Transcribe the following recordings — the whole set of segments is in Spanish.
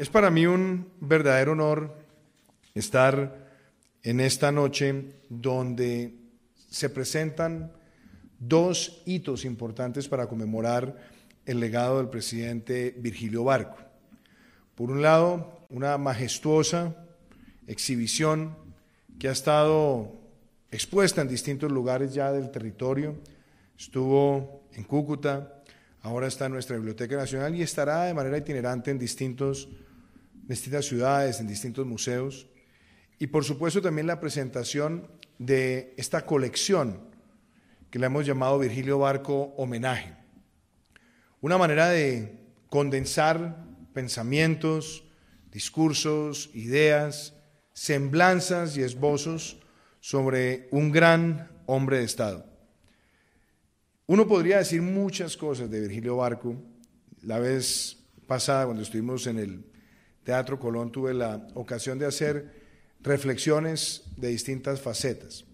Es para mí un verdadero honor estar en esta noche donde se presentan dos hitos importantes para conmemorar el legado del presidente Virgilio Barco. Por un lado, una majestuosa exhibición que ha estado expuesta en distintos lugares ya del territorio. Estuvo en Cúcuta, ahora está en nuestra Biblioteca Nacional y estará de manera itinerante en distintas ciudades, en distintos museos. Y por supuesto también la presentación de esta colección que le hemos llamado Virgilio Barco Homenaje. Una manera de condensar pensamientos, discursos, ideas, semblanzas y esbozos sobre un gran hombre de Estado. Uno podría decir muchas cosas de Virgilio Barco. La vez pasada, cuando estuvimos en el Teatro Colón, tuve la ocasión de hacer reflexiones de distintas facetas.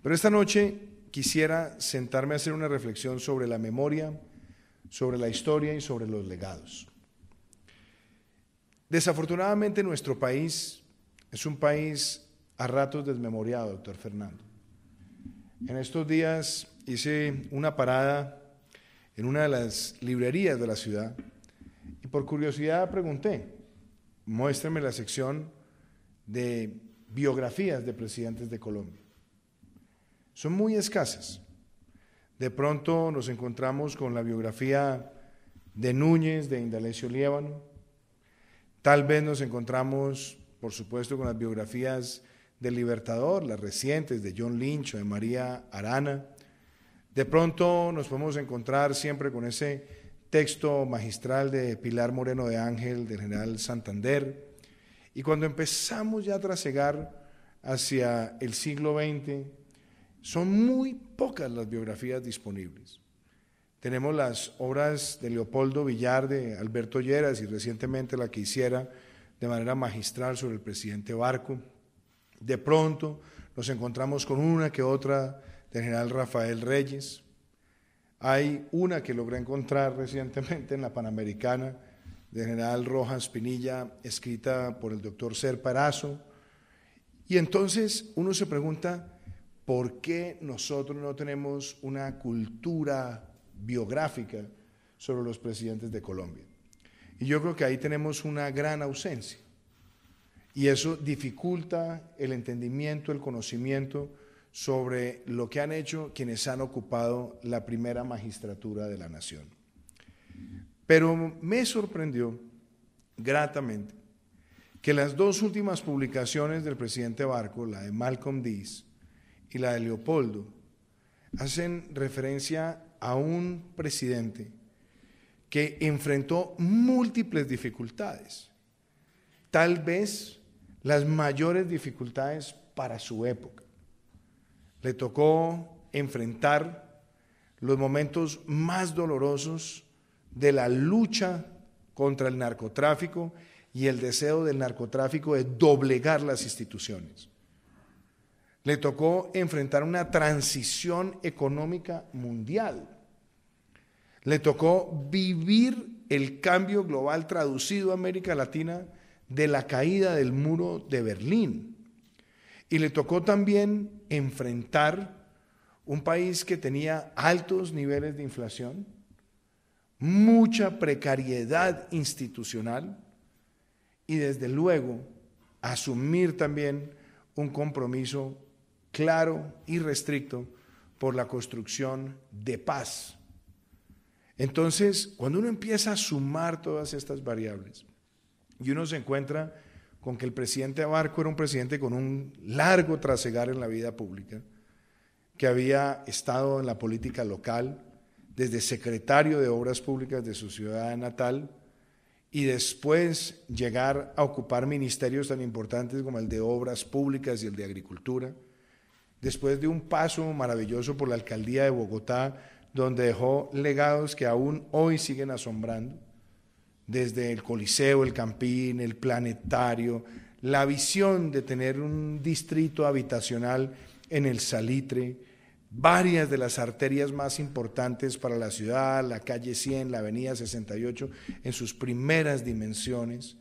Pero esta noche quisiera sentarme a hacer una reflexión sobre la memoria, sobre la historia y sobre los legados. Desafortunadamente nuestro país es un país a ratos desmemoriado, doctor Fernando. En estos días hice una parada en una de las librerías de la ciudad y por curiosidad pregunté, muéstrame la sección de biografías de presidentes de Colombia. Son muy escasas. De pronto nos encontramos con la biografía de Núñez, de Indalecio Liévano. Tal vez nos encontramos, por supuesto, con las biografías del Libertador, las recientes de John Lynch o de María Arana. De pronto nos podemos encontrar siempre con ese texto magistral de Pilar Moreno de Ángel, del general Santander. Y cuando empezamos ya a trasegar hacia el siglo XX, son muy pocas las biografías disponibles. Tenemos las obras de Leopoldo Villar, de Alberto Lleras y recientemente la que hiciera de manera magistral sobre el presidente Barco. De pronto nos encontramos con una que otra del general Rafael Reyes. Hay una que logré encontrar recientemente en la Panamericana del general Rojas Pinilla, escrita por el doctor Serpa Erazo. Y entonces uno se pregunta, ¿por qué nosotros no tenemos una cultura biográfica sobre los presidentes de Colombia? Y yo creo que ahí tenemos una gran ausencia. Y eso dificulta el entendimiento, el conocimiento sobre lo que han hecho quienes han ocupado la primera magistratura de la nación. Pero me sorprendió gratamente que las dos últimas publicaciones del presidente Barco, la de Malcolm Deas y la de Leopoldo, hacen referencia a un presidente que enfrentó múltiples dificultades, tal vez las mayores dificultades para su época. Le tocó enfrentar los momentos más dolorosos de la lucha contra el narcotráfico y el deseo del narcotráfico de doblegar las instituciones. Le tocó enfrentar una transición económica mundial. Le tocó vivir el cambio global traducido a América Latina de la caída del muro de Berlín. Y le tocó también enfrentar un país que tenía altos niveles de inflación, mucha precariedad institucional y desde luego asumir también un compromiso claro y restricto por la construcción de paz. Entonces, cuando uno empieza a sumar todas estas variables y uno se encuentra con que el presidente Barco era un presidente con un largo trasegar en la vida pública, que había estado en la política local, desde secretario de Obras Públicas de su ciudad natal, y después llegar a ocupar ministerios tan importantes como el de Obras Públicas y el de Agricultura, después de un paso maravilloso por la alcaldía de Bogotá, donde dejó legados que aún hoy siguen asombrando, desde el Coliseo, el Campín, el Planetario, la visión de tener un distrito habitacional en el Salitre, varias de las arterias más importantes para la ciudad, la calle 100, la avenida 68, en sus primeras dimensiones,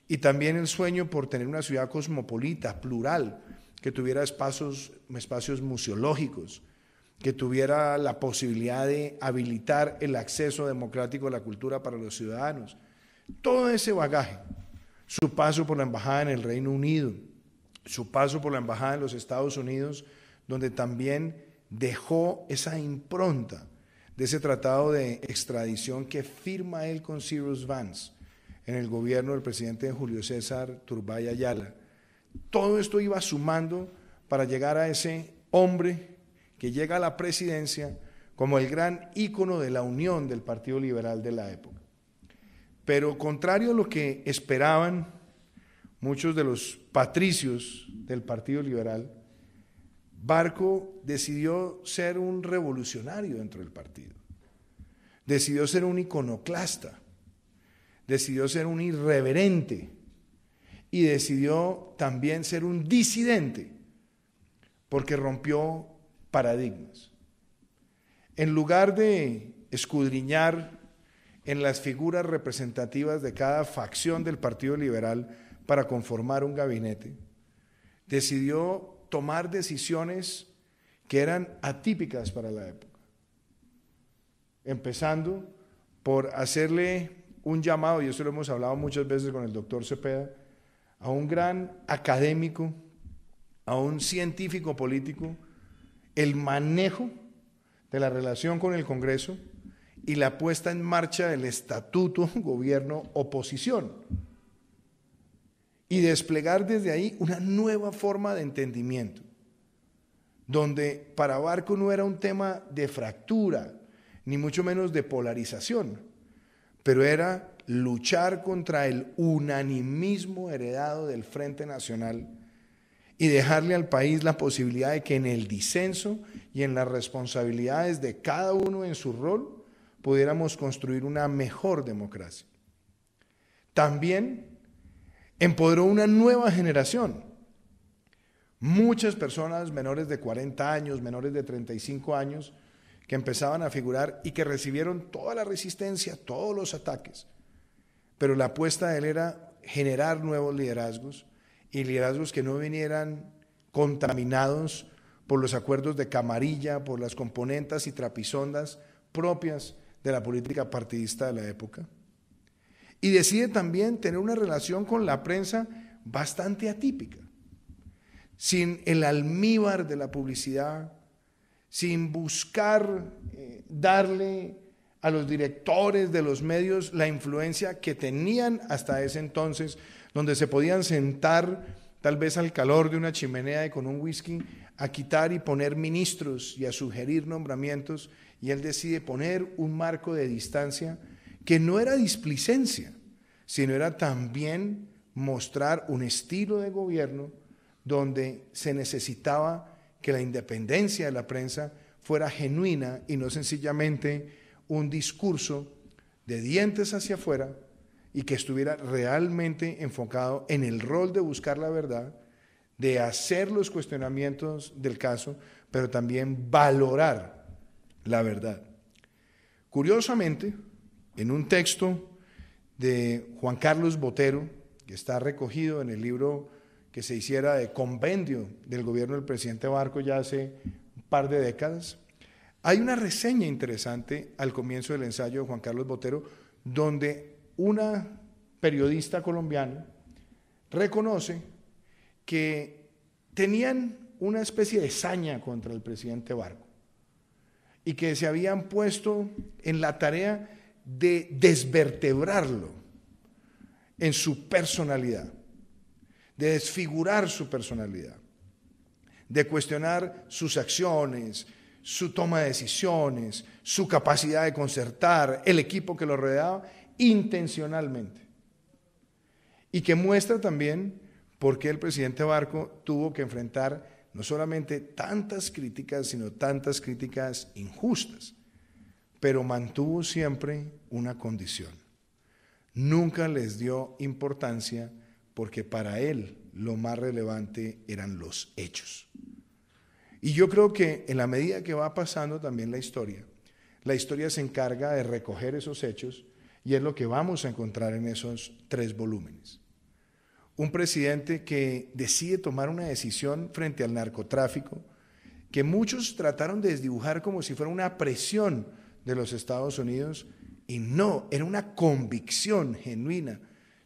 y también el sueño por tener una ciudad cosmopolita, plural, que tuviera espacios museológicos, que tuviera la posibilidad de habilitar el acceso democrático a la cultura para los ciudadanos. Todo ese bagaje, su paso por la embajada en el Reino Unido, su paso por la embajada en los Estados Unidos, donde también dejó esa impronta de ese tratado de extradición que firma él con Cyrus Vance en el gobierno del presidente Julio César Turbay Ayala. Todo esto iba sumando para llegar a ese hombre que llega a la presidencia como el gran ícono de la unión del Partido Liberal de la época. Pero contrario a lo que esperaban muchos de los patricios del Partido Liberal, Barco decidió ser un revolucionario dentro del partido, decidió ser un iconoclasta, decidió ser un irreverente y decidió también ser un disidente, porque rompió paradigmas. En lugar de escudriñar en las figuras representativas de cada facción del Partido Liberal para conformar un gabinete, decidió tomar decisiones que eran atípicas para la época, empezando por hacerle un llamado, y eso lo hemos hablado muchas veces con el doctor Cepeda, a un gran académico, a un científico político, el manejo de la relación con el Congreso y la puesta en marcha del estatuto gobierno-oposición, y desplegar desde ahí una nueva forma de entendimiento, donde para Barco no era un tema de fractura, ni mucho menos de polarización, pero era luchar contra el unanimismo heredado del Frente Nacional y dejarle al país la posibilidad de que en el disenso y en las responsabilidades de cada uno en su rol pudiéramos construir una mejor democracia. También empoderó una nueva generación. Muchas personas menores de 40 años, menores de 35 años, que empezaban a figurar y que recibieron toda la resistencia, todos los ataques. Pero la apuesta de él era generar nuevos liderazgos, y liderazgos que no vinieran contaminados por los acuerdos de camarilla, por las componentas y trapisondas propias de la política partidista de la época. Y decide también tener una relación con la prensa bastante atípica, sin el almíbar de la publicidad, sin buscar darle a los directores de los medios la influencia que tenían hasta ese entonces, donde se podían sentar tal vez al calor de una chimenea y con un whisky a quitar y poner ministros y a sugerir nombramientos, y él decide poner un marco de distancia que no era displicencia, sino era también mostrar un estilo de gobierno donde se necesitaba que la independencia de la prensa fuera genuina y no sencillamente un discurso de dientes hacia afuera, y que estuviera realmente enfocado en el rol de buscar la verdad, de hacer los cuestionamientos del caso, pero también valorar la verdad. Curiosamente, en un texto de Juan Carlos Botero, que está recogido en el libro que se hiciera de compendio del gobierno del presidente Barco ya hace un par de décadas, hay una reseña interesante al comienzo del ensayo de Juan Carlos Botero, donde una periodista colombiana reconoce que tenían una especie de saña contra el presidente Barco y que se habían puesto en la tarea de desvertebrarlo en su personalidad, de desfigurar su personalidad, de cuestionar sus acciones, su toma de decisiones, su capacidad de concertar, el equipo que lo rodeaba, intencionalmente. Y que muestra también por qué el presidente Barco tuvo que enfrentar no solamente tantas críticas, sino tantas críticas injustas, pero mantuvo siempre una condición. Nunca les dio importancia, porque para él lo más relevante eran los hechos. Y yo creo que en la medida que va pasando también la historia se encarga de recoger esos hechos y es lo que vamos a encontrar en esos 3 volúmenes. Un presidente que decide tomar una decisión frente al narcotráfico que muchos trataron de desdibujar como si fuera una presión de los Estados Unidos, y no, era una convicción genuina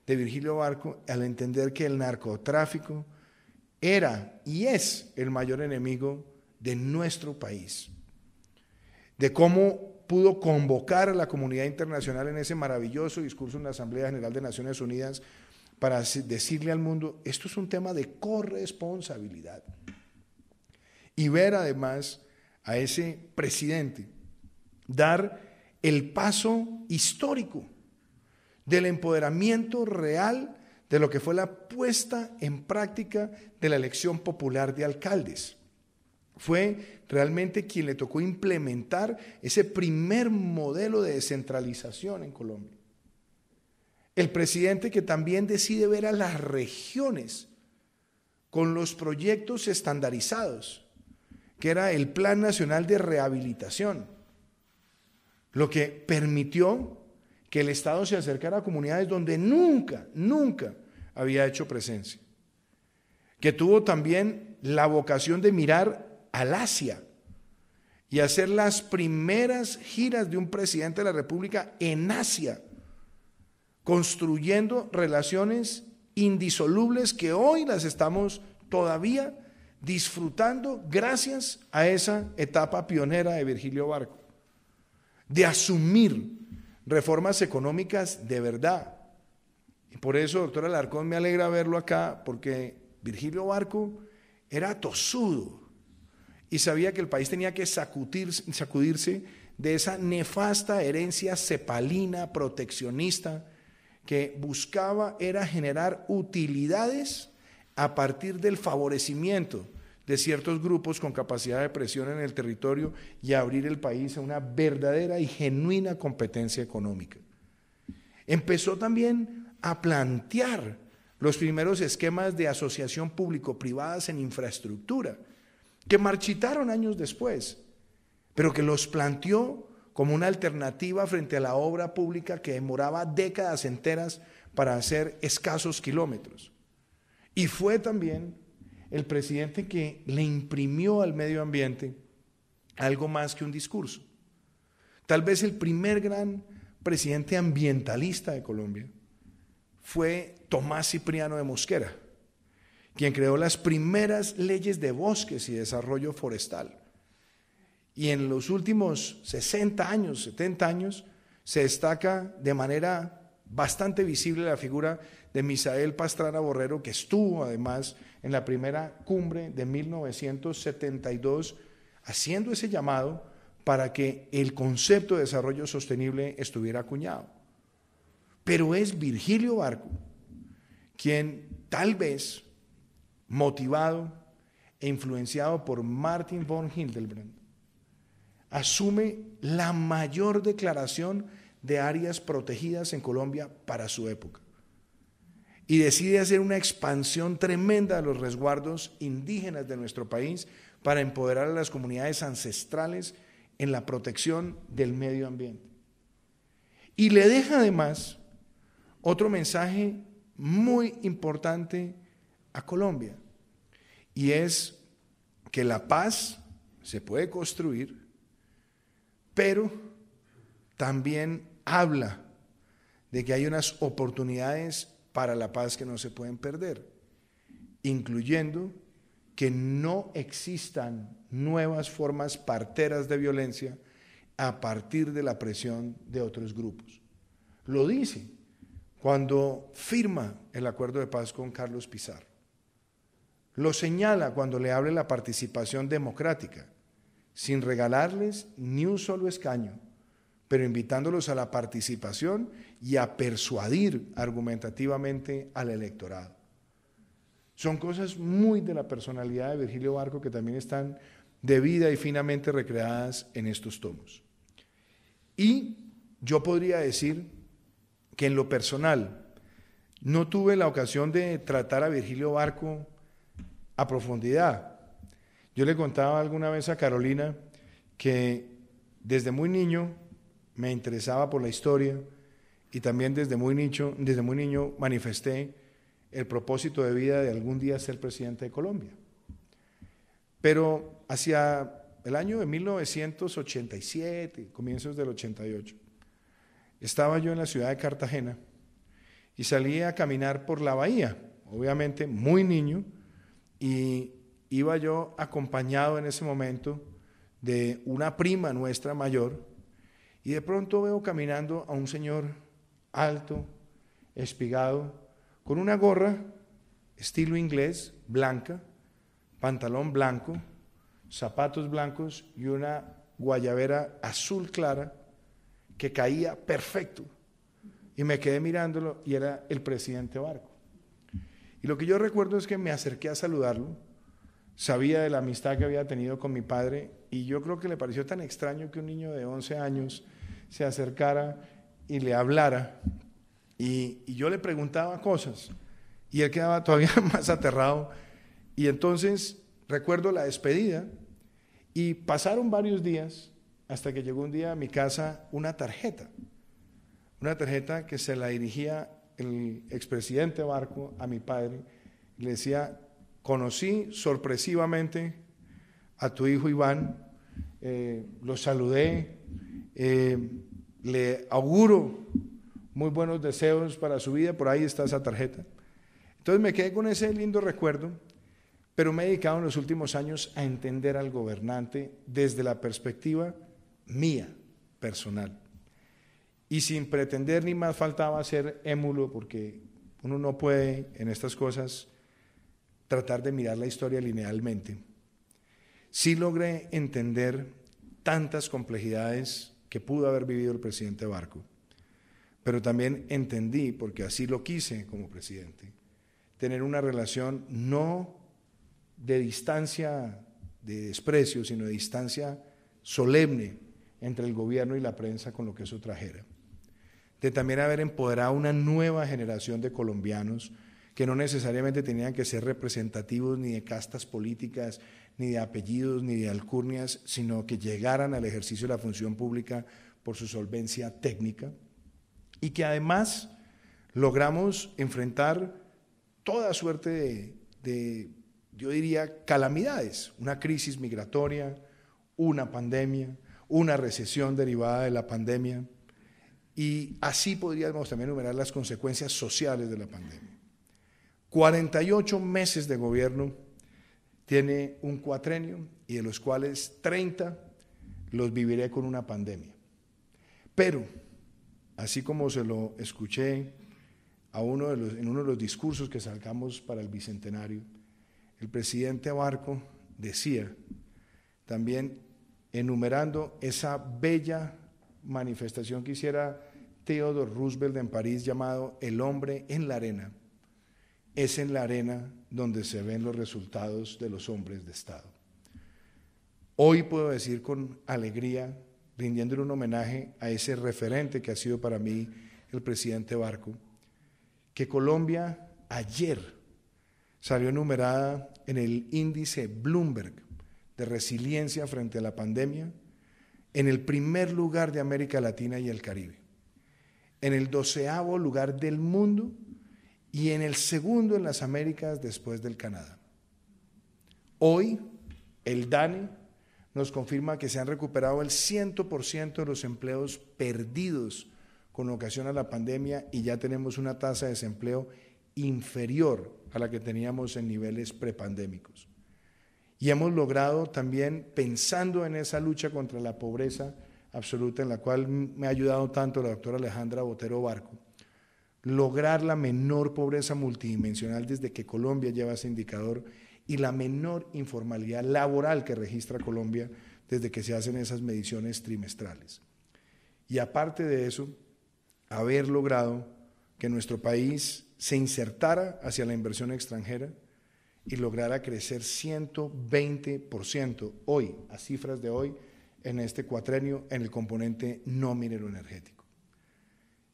de Virgilio Barco al entender que el narcotráfico era y es el mayor enemigo de nuestro país. De cómo pudo convocar a la comunidad internacional en ese maravilloso discurso en la Asamblea General de Naciones Unidas para decirle al mundo, esto es un tema de corresponsabilidad. Y ver además a ese presidente dar el paso histórico del empoderamiento real de lo que fue la puesta en práctica de la elección popular de alcaldes. Fue realmente quien le tocó implementar ese primer modelo de descentralización en Colombia. El presidente que también decide ver a las regiones con los proyectos estandarizados, que era el Plan Nacional de Rehabilitación, lo que permitió que el Estado se acercara a comunidades donde nunca había hecho presencia, que tuvo también la vocación de mirar al Asia y hacer las primeras giras de un presidente de la República en Asia, construyendo relaciones indisolubles que hoy las estamos todavía disfrutando gracias a esa etapa pionera de Virgilio Barco, de asumir reformas económicas de verdad. Y por eso, doctor Alarcón, me alegra verlo acá, porque Virgilio Barco era tosudo y sabía que el país tenía que sacudirse de esa nefasta herencia cepalina, proteccionista, que buscaba era generar utilidades a partir del favorecimiento de ciertos grupos con capacidad de presión en el territorio y abrir el país a una verdadera y genuina competencia económica. Empezó también a plantear los primeros esquemas de asociación público-privadas en infraestructura, que marchitaron años después, pero que los planteó como una alternativa frente a la obra pública que demoraba décadas enteras para hacer escasos kilómetros. Y fue también el presidente que le imprimió al medio ambiente algo más que un discurso. Tal vez el primer gran presidente ambientalista de Colombia fue Tomás Cipriano de Mosquera, quien creó las primeras leyes de bosques y desarrollo forestal. Y en los últimos 60 años, 70 años, se destaca de manera bastante visible la figura de Misael Pastrana Borrero, que estuvo además en la primera cumbre de 1972 haciendo ese llamado para que el concepto de desarrollo sostenible estuviera acuñado. Pero es Virgilio Barco quien, tal vez motivado e influenciado por Martin von Hildebrand, asume la mayor declaración de áreas protegidas en Colombia para su época y decide hacer una expansión tremenda de los resguardos indígenas de nuestro país para empoderar a las comunidades ancestrales en la protección del medio ambiente. Y le deja además otro mensaje muy importante a Colombia, y es que la paz se puede construir, pero también habla de que hay unas oportunidades para la paz que no se pueden perder, incluyendo que no existan nuevas formas parteras de violencia a partir de la presión de otros grupos. Lo dice cuando firma el acuerdo de paz con Carlos Pizarro. Lo señala cuando le habla de la participación democrática, sin regalarles ni un solo escaño, pero invitándolos a la participación y a persuadir argumentativamente al electorado. Son cosas muy de la personalidad de Virgilio Barco que también están debida y finamente recreadas en estos tomos. Y yo podría decir que en lo personal no tuve la ocasión de tratar a Virgilio Barco a profundidad. Yo le contaba alguna vez a Carolina que desde muy niño me interesaba por la historia y también desde muy niño manifesté el propósito de vida de algún día ser presidente de Colombia. Pero hacia el año de 1987, comienzos del 88, estaba yo en la ciudad de Cartagena y salí a caminar por la bahía, obviamente muy niño, y iba yo acompañado en ese momento de una prima nuestra mayor, y de pronto veo caminando a un señor alto, espigado, con una gorra estilo inglés, blanca, pantalón blanco, zapatos blancos y una guayabera azul clara que caía perfecto. Y me quedé mirándolo y era el presidente Barco. Y lo que yo recuerdo es que me acerqué a saludarlo, sabía de la amistad que había tenido con mi padre y yo creo que le pareció tan extraño que un niño de 11 años se acercara y le hablara y yo le preguntaba cosas y él quedaba todavía más aterrado. Y entonces recuerdo la despedida y pasaron varios días hasta que llegó un día a mi casa una tarjeta que se la dirigía el expresidente Barco a mi padre. Le decía: conocí sorpresivamente a tu hijo Iván, lo saludé, le auguro muy buenos deseos para su vida, por ahí está esa tarjeta. Entonces me quedé con ese lindo recuerdo, pero me he dedicado en los últimos años a entender al gobernante desde la perspectiva mía, personal. Y sin pretender ni más faltaba ser émulo, porque uno no puede en estas cosas tratar de mirar la historia linealmente. Sí logré entender tantas complejidades que pudo haber vivido el presidente Barco, pero también entendí, porque así lo quise como presidente, tener una relación no de distancia, de desprecio, sino de distancia solemne entre el gobierno y la prensa con lo que eso trajera. De también haber empoderado una nueva generación de colombianos que no necesariamente tenían que ser representativos ni de castas políticas, ni de apellidos, ni de alcurnias, sino que llegaran al ejercicio de la función pública por su solvencia técnica, y que además logramos enfrentar toda suerte de yo diría, calamidades, una crisis migratoria, una pandemia, una recesión derivada de la pandemia, y así podríamos también enumerar las consecuencias sociales de la pandemia. 48 meses de gobierno tiene un cuatrenio y de los cuales 30 los viviré con una pandemia. Pero, así como se lo escuché en uno de los discursos que sacamos para el Bicentenario, el presidente Barco decía, también enumerando esa bella manifestación que hiciera Theodore Roosevelt en París llamado El hombre en la arena, es en la arena donde se ven los resultados de los hombres de Estado. Hoy puedo decir con alegría, rindiéndole un homenaje a ese referente que ha sido para mí el presidente Barco, que Colombia ayer salió enumerada en el índice Bloomberg de resiliencia frente a la pandemia en el primer lugar de América Latina y el Caribe, en el 12º lugar del mundo y en el segundo en las Américas después del Canadá. Hoy el DANE nos confirma que se han recuperado el 100% de los empleos perdidos con ocasión a la pandemia y ya tenemos una tasa de desempleo inferior a la que teníamos en niveles prepandémicos. Y hemos logrado también, pensando en esa lucha contra la pobreza absoluta, en la cual me ha ayudado tanto la doctora Alejandra Botero Barco, lograr la menor pobreza multidimensional desde que Colombia lleva ese indicador y la menor informalidad laboral que registra Colombia desde que se hacen esas mediciones trimestrales. Y aparte de eso, haber logrado que nuestro país se insertara hacia la inversión extranjera y lograra crecer 120% hoy, a cifras de hoy, en este cuatrenio, en el componente no minero energético.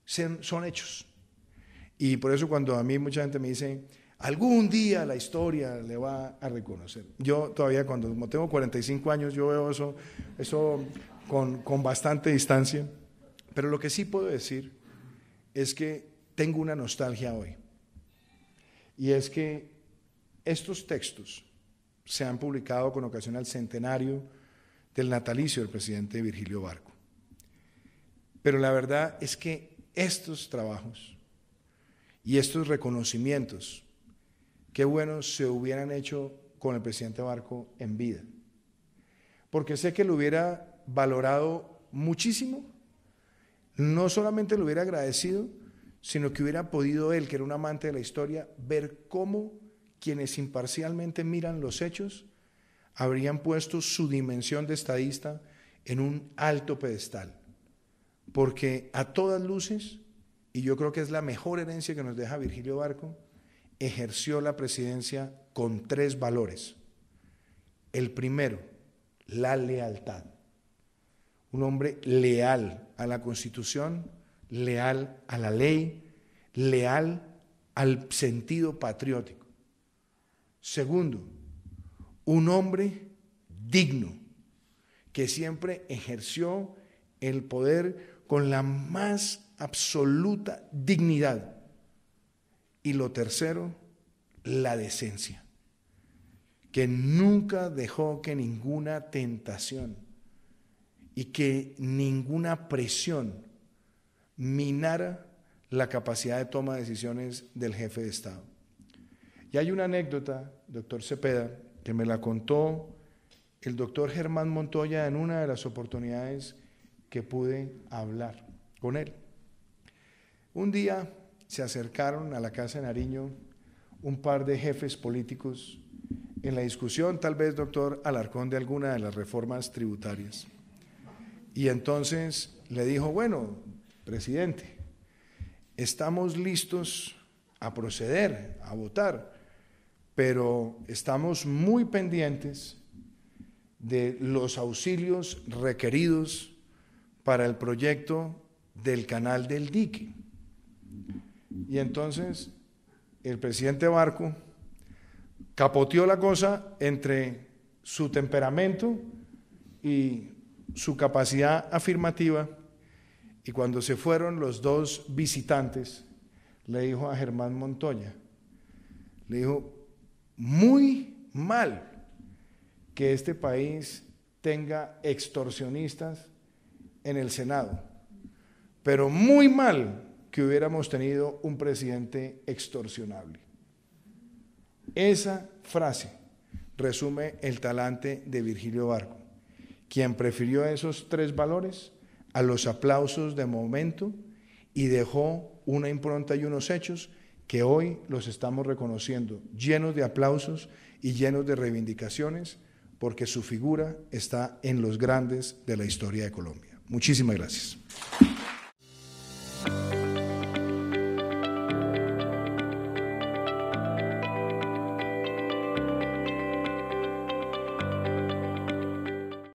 Son hechos. Y por eso cuando a mí mucha gente me dice, algún día la historia le va a reconocer. Yo todavía como tengo 45 años, yo veo eso con bastante distancia, pero lo que sí puedo decir es que tengo una nostalgia hoy, y es que estos textos se han publicado con ocasión al centenario del natalicio del presidente Virgilio Barco. Pero la verdad es que estos trabajos y estos reconocimientos, qué bueno se hubieran hecho con el presidente Barco en vida, porque sé que lo hubiera valorado muchísimo, no solamente lo hubiera agradecido, sino que hubiera podido él, que era un amante de la historia, ver cómo quienes imparcialmente miran los hechos habrían puesto su dimensión de estadista en un alto pedestal, porque a todas luces, y yo creo que es la mejor herencia que nos deja Virgilio Barco, ejerció la presidencia con 3 valores. El primero, la lealtad. Un hombre leal a la Constitución, leal a la ley, leal al sentido patriótico. Segundo, un hombre digno, que siempre ejerció el poder con la más absoluta dignidad. Y lo tercero, la decencia, que nunca dejó que ninguna tentación y que ninguna presión minara la capacidad de toma de decisiones del jefe de Estado. Y hay una anécdota, doctor Cepeda, que me la contó el doctor Germán Montoya en una de las oportunidades que pude hablar con él. Un día se acercaron a la Casa de Nariño un par de jefes políticos en la discusión, tal vez, doctor Alarcón, de alguna de las reformas tributarias. Y entonces le dijo, bueno, presidente, estamos listos a proceder, a votar, pero estamos muy pendientes de los auxilios requeridos para el proyecto del canal del dique. Y entonces el presidente Barco capoteó la cosa entre su temperamento y su capacidad afirmativa, y cuando se fueron los 2 visitantes, le dijo a Germán Montoya, le dijo, muy mal que este país tenga extorsionistas en el Senado, pero muy mal que hubiéramos tenido un presidente extorsionable. Esa frase resume el talante de Virgilio Barco, quien prefirió esos 3 valores a los aplausos de momento y dejó una impronta y unos hechos que hoy los estamos reconociendo, llenos de aplausos y llenos de reivindicaciones, porque su figura está en los grandes de la historia de Colombia. Muchísimas gracias.